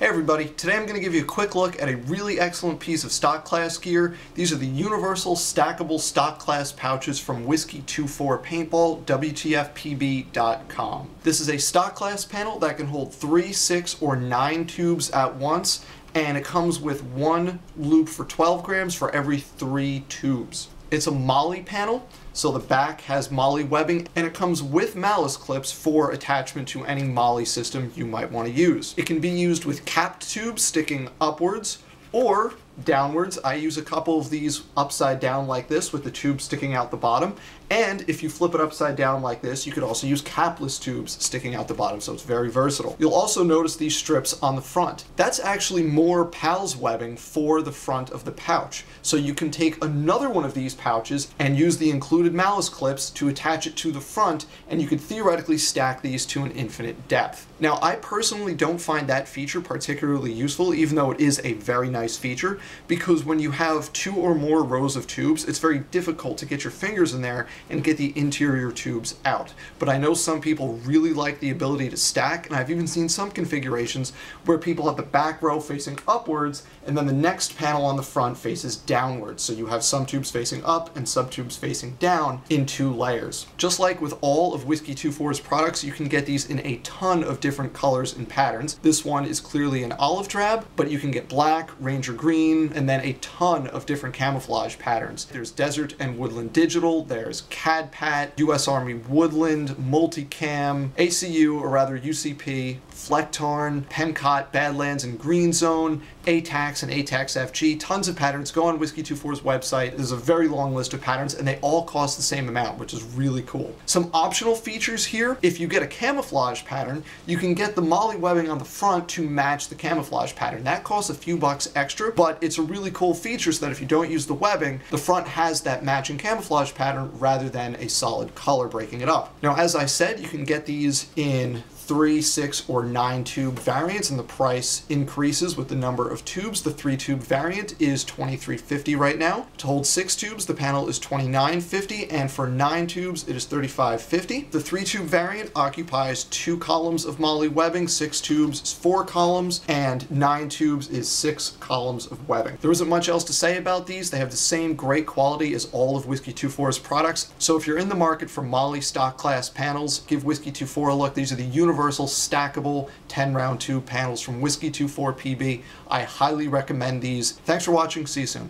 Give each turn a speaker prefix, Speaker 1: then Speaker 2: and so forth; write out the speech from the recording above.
Speaker 1: Hey everybody, today I'm going to give you a quick look at a really excellent piece of stock class gear. These are the universal stackable stock class pouches from Whiskey 24 Paintball, WTFPB.com. This is a stock class panel that can hold 3, 6, or 9 tubes at once, and it comes with one loop for 12 grams for every 3 tubes. It's a MOLLE panel, so the back has MOLLE webbing, and it comes with Malice Clips for attachment to any MOLLE system you might want to use. It can be used with capped tubes sticking upwards or downwards. I use a couple of these upside down like this with the tube sticking out the bottom, and if you flip it upside down like this, you could also use capless tubes sticking out the bottom, so it's very versatile. You'll also notice these strips on the front. That's actually more PALS webbing for the front of the pouch, so you can take another one of these pouches and use the included Malice clips to attach it to the front, and you could theoretically stack these to an infinite depth. Now, I personally don't find that feature particularly useful, even though it is a very nice feature, because when you have 2 or more rows of tubes, it's very difficult to get your fingers in there and get the interior tubes out. But I know some people really like the ability to stack, and I've even seen some configurations where people have the back row facing upwards, and then the next panel on the front faces downwards. So you have some tubes facing up and some tubes facing down in 2 layers. Just like with all of Whiskey 24's products, you can get these in a ton of different colors and patterns. This one is clearly an olive drab, but you can get black, ranger green, and then a ton of different camouflage patterns. There's desert and woodland digital, there's CAD-PAT, US Army woodland, multicam, ACU, or rather UCP, Flectarn, Pencot, Badlands and Green Zone, ATAX and ATAX FG, tons of patterns. Go on Whiskey 24's website. There's a very long list of patterns, and they all cost the same amount, which is really cool. Some optional features here: if you get a camouflage pattern, you can get the MOLLE webbing on the front to match the camouflage pattern. That costs a few bucks extra, but it's a really cool feature so that if you don't use the webbing, the front has that matching camouflage pattern rather than a solid color breaking it up. Now, as I said, you can get these in 3, 6, or 9 tube variants, and the price increases with the number of tubes. The 3 tube variant is $23.50 right now. To hold 6 tubes, the panel is $29.50, and for 9 tubes, it is $35.50. The 3 tube variant occupies 2 columns of MOLLE webbing, 6 tubes is 4 columns, and 9 tubes is 6 columns of webbing. There isn't much else to say about these. They have the same great quality as all of Whiskey 24's products, so if you're in the market for MOLLE stock class panels, give Whiskey 24 a look. These are the universal stackable 10-round tube panels from Whiskey 24 PB. I highly recommend these. Thanks for watching. See you soon.